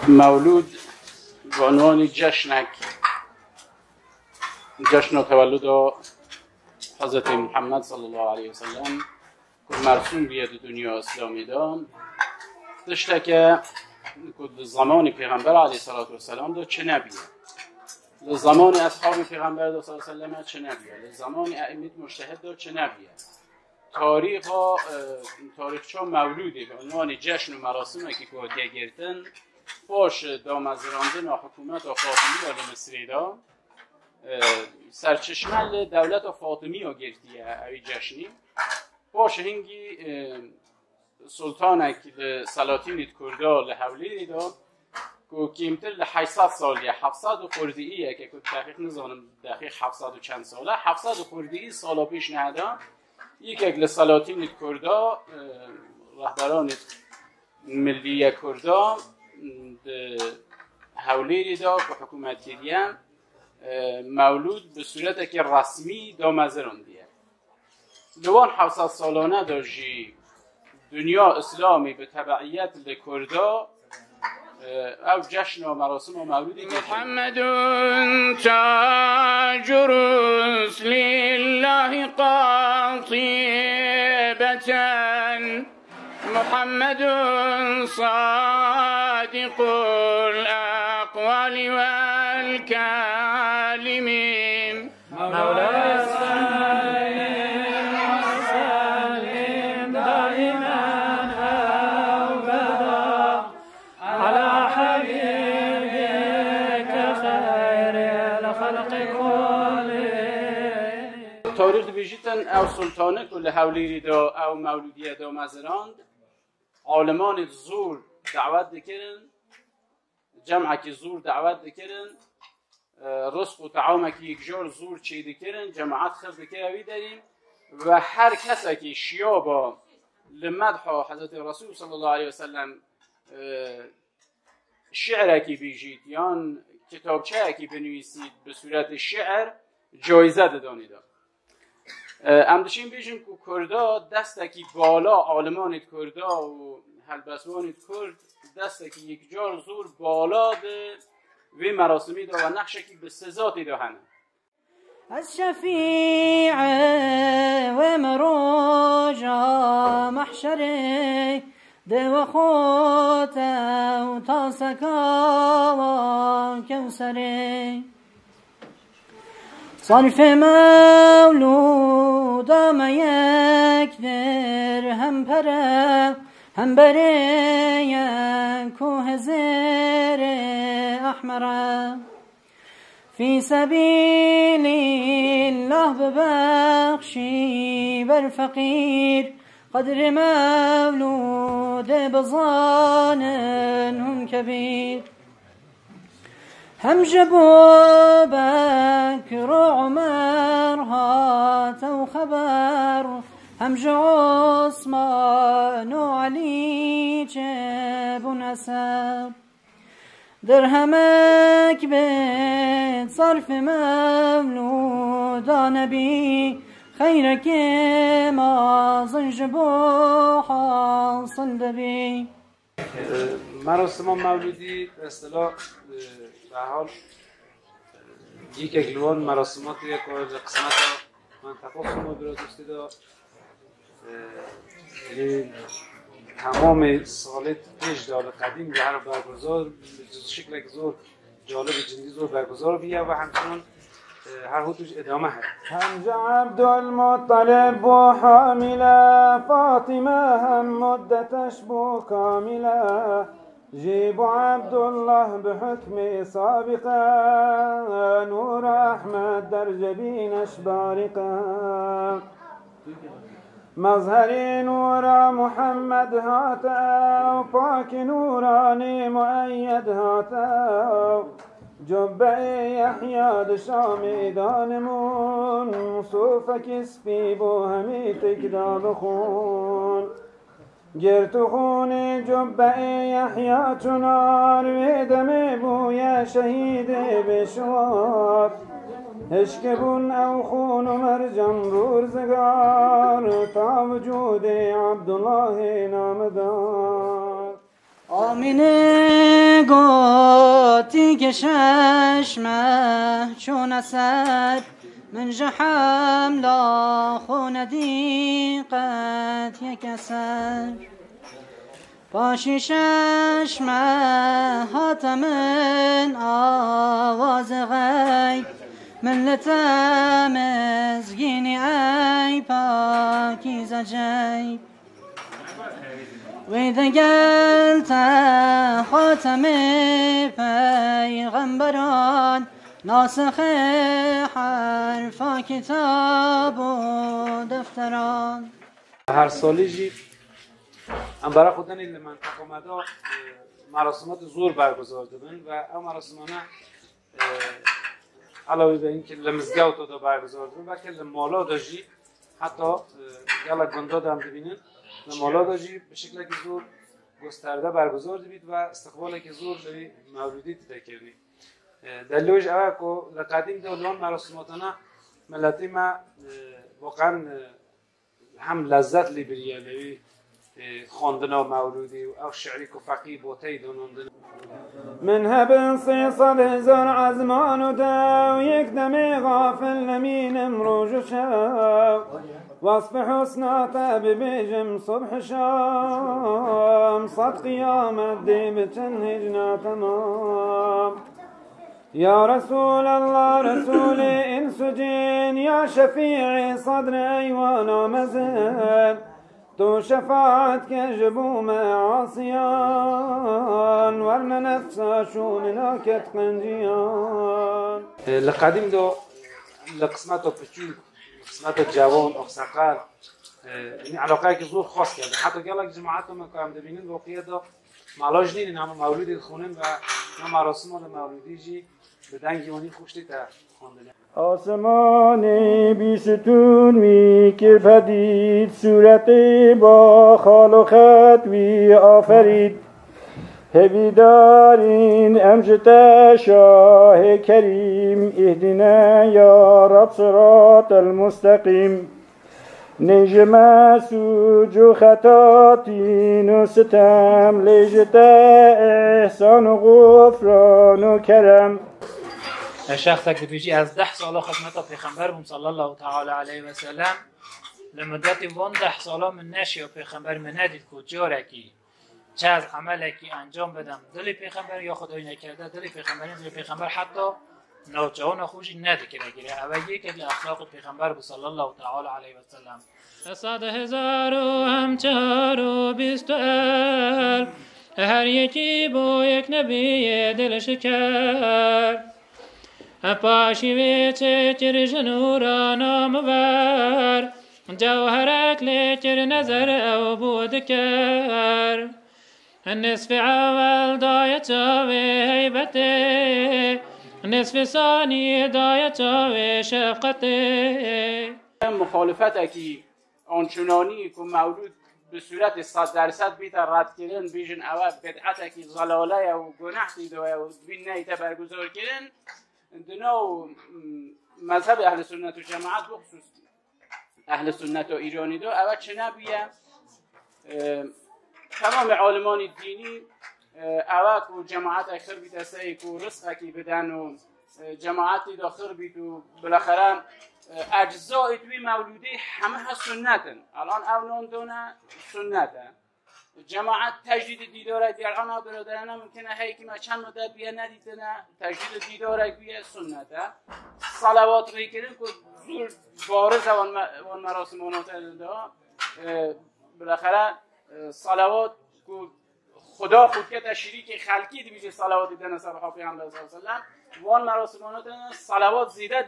مولود به عنوان جشن تولد حضرت محمد صلی الله علیه وسلم که مرسوم بیاد دنیا اسلامی دام داشته که زمان پیغمبر علیه السلام دو چه نبیه زمان اصحاب پیغمبر صلی الله علیه وسلم چه نبیه زمان ائمه مجتهد دو چه نبیه تاریخچه مولودی به عنوان جشن و مراسم که گوهدیه گرتن باش دامزراندن و حکومت و فاطمی و مصری دا سرچشمه دولت و فاطمی ها گرتیه اوی جشنی باش هنگی سلطانک سلاطین کردا لحولی دا که کمتر ل 800 سالیه 700 خردیه که دقیق نزانم دقیق 700 و چند ساله 700 خردی سالا پیش نهده یک لسلاطین کردا رهبران ملی کردا حولی دا که حکومت کردیم مولود به صورت که رسمی دامزران دیه دوان 700 سالانه داشتی دنیا اسلامی به تبعیت لکردا او جشن و مراسم و مولودی محمد تاج رسل الله قاطبة محمد صادق الأقوال والكالم مولاي سلم وسلم دائما أبدا على حبيبك خير الخلق كلهم. تاریخ بیجیتن او سلطانه کل حولی دا او مولودیه دا مزراند عالمان زور دعوت دکرن جمعه که زور دعوت دکرن رزق و طعامه که یک جار زور چی دکرن جماعت خرد دکروی داریم و هر کسی که شیابا لمدح حضرت رسول صلی الله علیه وسلم شعره که بیجید یا کتابچه که بنویسید به صورت شعر جایزه دادانیده امدشین بیشن که کردا دستکی بالا عالمان کردا و هلبسوان کرد دستکی یک جار زور بالا ده و مراسمی دا و نقشکی به سزاتی دا هنه از شفیع و مروجا محشره ده و خوتا و تاسکا و کوسره صرف مولود ما یک در هم پره هم بره یک کوه زر احمره فی سبیل الله ببخشی بر فقیر قدر مولود بزانن هم کبیر هم جبو بكر وعمر هاتوا خبر هم جو عثمان وعلي جابوا نسب درهمك بيت صرف مولود نبي خيرك ما زنجبو حاصل دبي مراسم مولودی به اصطلاح به حال یک اگلوان مراسمات یک قسمت منطقه خونه برادستی دا تمام سالت پیش دار قدیم به هر برگزار شکل یک زور جالب جندی زور برگزار بیه و همچنان هر حدوش ادامه هست حمزه عبدالمطلب و حامله فاطمه هم مدتش بو کامله جيب عبد الله بحكم سابقا نور أحمد در جبينش بارقا مظهر نور محمد هاتا وفاك نوراني مؤيد هاتا جبه يحيى دشام دانمون صوفك اسبي بو همي تكدا بخون گرتو خون جبه یحیی چنار و دم بوی شهید بشوار هشکبون او خون مرجم رورزگار تا وجود عبدالله نامدار آمینه گو صلاتی که چشمه چون اسد من جحم لا خون دیقت یک اثر پاشی چشمه هاتمن آواز غیب من لتمزگینی ای پاکیز جیب وإذا قلت خاتم پیغمبران ناسخ حرفا کتاب و دفتران هر سالی جی ام برای خودن این منطقه آمده مراسمات زور برگزار دادن و او مراسمانه علاوه به این که لمزگوت رو برگزار دادن و که لمالا داشتی حتی یالا گنده هم ببینن لمالا داشتی به شکل که زور گسترده برگزار دید و استقبال که زور به مولودی تکردی دلیلش اوه که لقدیم دولان مراسماتانه ملتی ما واقعا هم لذت لیبریه لوی خواندن مولودی و شعری که فقیه بوتی دونندن من هب 300,000 عزمان و دو یک دم غافل نمین امروز و شب وصف حسنات ببیجم صبح شام صد قیامت دی بچن هجنا تمام یا رسول الله رسول انس و جن یا شفیع صدر ایوانا مزن تو شفاعت که جبوم عاصیان ورن نفساشون ناکت قنجیان لقدیم دو لقسمت پچول قسمت جوان اخسقال این علاقه که زور خاص کرده حتی گلک جماعت رو مکرم دبینن واقعیه دا ملاج نین همه مولودی خونن و هم مراسم مولودی جی به دنگی اونی خوشتی تا خوندن آسمان بیستون می که پدید صورت با خال و خط وی آفرید هویدارین امجد شاه کریم اهدنا یا رب صراط المستقیم نجم سوج و خطاتین و ستم لجت احسان و غفران و کرم شخص که بیجی از 10 ساله خدمت پیغمبرم صلی الله تعالی علیه و سلم لمدت 10 ساله من نشی پیغمبر من ندید که جارکی چه از عملی که انجام بدم دل پیغمبر یا خدای نکرده دل پیغمبر حتی نوجوان خوشی ندیگیره اولی که اخلاق پیغمبر صلی الله تعالی علیه و سلم 100,000 و هم 420,000 هر یکی با یک نبی دل شکر پاشی ویچه چر جنورا نامور جوهرک لیچر نظر او بود کر نصف اول دایت آوه حیبته نصف ثانی دایت آوه شفقته مخالفت اکی آنچنانی که مولود به صورت 100% بیت رد کردن بیشن اوه بدعت اکی ضلاله و گناه دیده و بین نیت برگزار کردن دنو مذهب اهل سنت و جماعت بخصوص اهل سنت و ایرانی دو اوه چه نبیه تمام عالمان دینی اوه که جماعت اکثر بیت سعی که رزق اکی بدن و جماعتی داخل بیت و بالاخره اجزای توی مولودی همه ها سنتن الان اونان دونه سنتن جماعت تجدید دیداره دیگر آنها برادرانه ممکنه هایی که ما چند مدت بیا ندیدنه تجدید دیداره بیا سنته صلوات ریکرین که زور بارز وان مراسم آنات دا بالاخره صلوات که خدا خود که شریک خلقی دیگه صلوات دیدن صحابه پیامبر صلی الله علیه و سلم وان مراسم آنات صلوات زیاد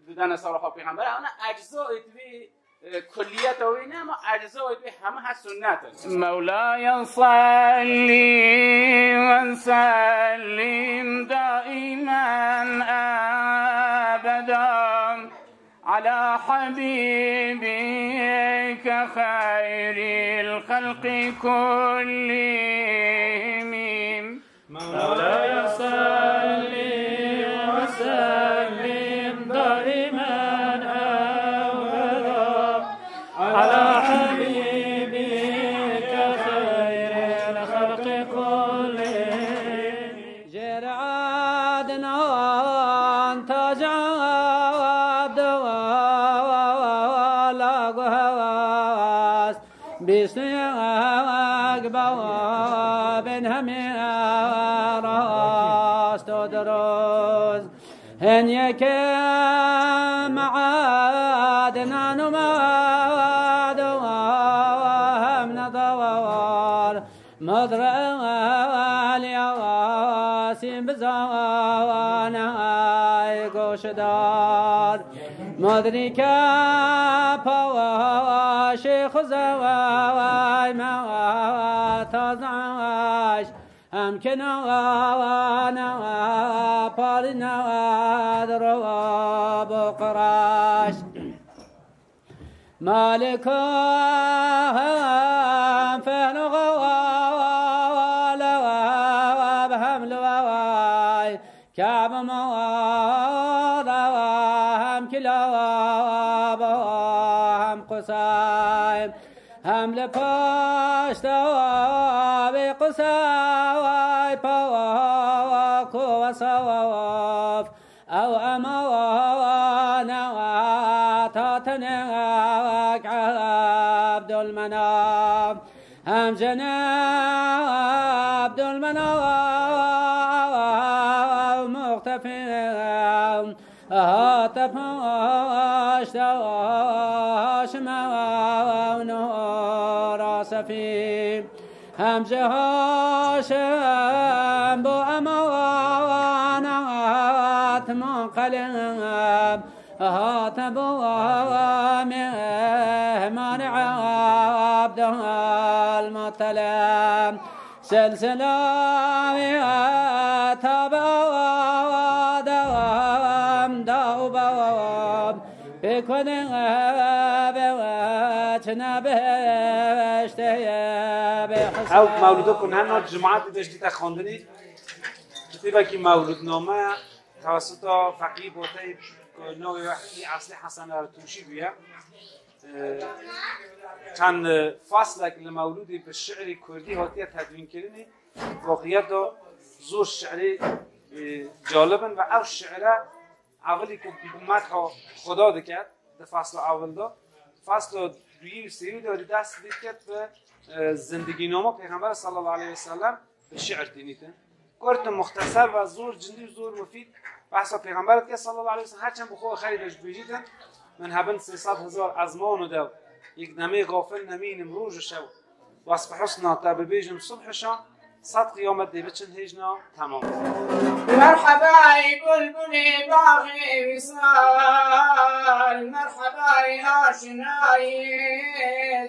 دیدن صحابه پیامبر اون اجزای توی کلیت و اینه اما اجزای توی همه هست سنت مولاي صلی و سلم دائما ابدا على حبيبك خير الخلق كلهم مولاي صلي وسلم دائما أبدا على حبيبك خير الخلق كلهم سياق بواب همي راست ودروز هن يكا معادنا نماد وهم نضوار مضرع الياسين بزوانا يقوش دار مدركا پاواشی خزوای ما تازش هم کنوانا پارنا درو بقراش مالکا هم فنغوالا بهم لواي كعب مواضا هم كلاب هم قصايم هم لپاشتا بقصاي پاواكو وصواف او اموانا تاتنك عبد المناف هم جناب عبد المناف مختفي هاتفاش هاشم ونور سفي هم جهاشم بو اموانات منقلب هاتبو مهمان عبد المطلب سلسلة تابا دوام دوباب بكون بواتنا بهشتي او مولودا کنن جماعت داشتی تخواندنی کتیبه که مولودنامه توسط فقیه بوته نوعی وحی اصلی حسن ارتوشی بیه چند فصل که مولودی به شعر کردی هاتیه تدوین کردنی واقعیت دا زور شعری جالبن و او شعره اولی که مدح خدا دکرد در فصل اول دا فصل دویی سری داری دست دید کرد به زندگی نامه پیغمبر صلی الله علیه وسلم به شعر دینیتن کرد مختصر و زور جندی و زور مفید بحثا پیغمبرت که صلی الله علیه وسلم هرچند بخواه خریدش بیجیدن من هبن 300,000 ازمان و دو یک نمی غافل نمینم روز شو واسب حسنا تا ببیجم صبحشان صد قیامت دی بچن هجنا تمام مرحبا بلبلي باغي وصال مرحبا آشناي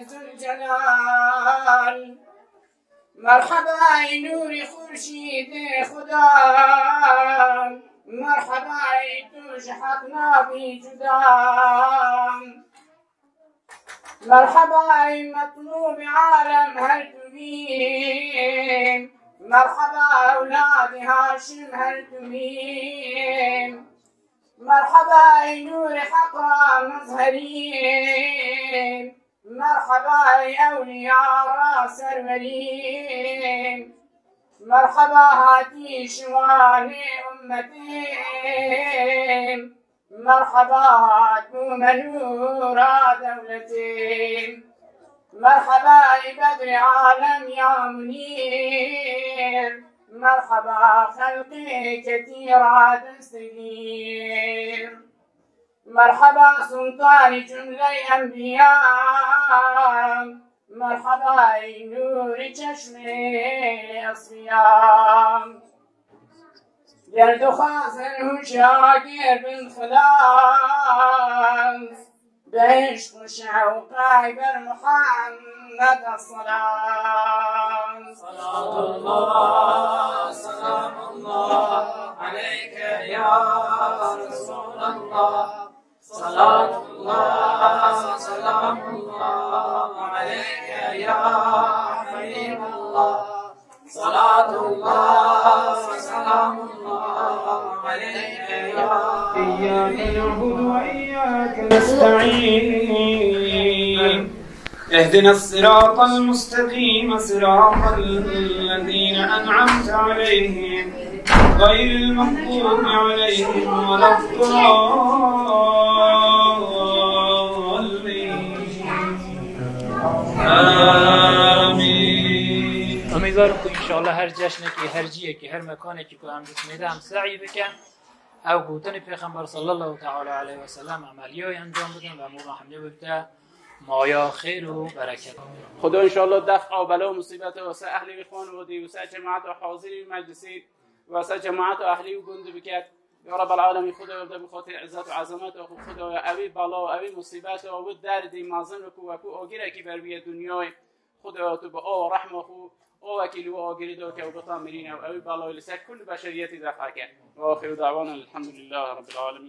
ذو الجلال مرحبا نور خورشید خدا مرحبا توش حقنا بی جدا مرحبا مطلوب عالم هل تبين مرحبا أولاد هاشم هل تبين مرحبا نور حقا مظهرين مرحبا أولياء راس الولين مرحبا هاتي شوان أمتين مرحبا هاتو منورا دولتين مرحبا بدر عالم يا منير مرحبا خلقي كثيرا تستجير مرحبا سلطان جملة أنبياء مرحبا نور چشم أصفياء جلد خازن شاكر بن خلاص بعشق شوقي محمد الصلاة صلاة الله سلام الله عليك يا رسول الله صلاة الله سلام الله عليك يا حبيب الله صلاة الله سلام الله عليك يا إياك نعبد وإياك نستعين اهدنا الصراط المستقيم صراط الذين أنعمت عليهم غير المغضوب عليهم ولا الضالين امیدوارم که انشاءالله هر جشنی که هر جیه که هر مکانی که هم دسمیده هم سعی بکن او گوتن پیغمبر صلی الله تعالی علیه و سلم عملی های انجام بدن و مولا حمله ببته مایا خیر و برکت. خدا انشاءالله دفع و بلا و مصیبت واسه اهلی خانوادی واسه جماعت و حاضری مجلسی واسه جماعت و اهلی و گنده بکرد. یا رب العالمین خدا به خاطر عزت و عظمت و خدا اوی بلا و اوی مصیبت و اوی درد مازن و کو آگیره کی بر بیه دنیای خدا تو به او رحم خو او وکیل و آگیری دار که او بطامرین و اوی بلا لسه کل بشریتی دفع کرد. و آخر دعوانا الحمد لله رب العالمین.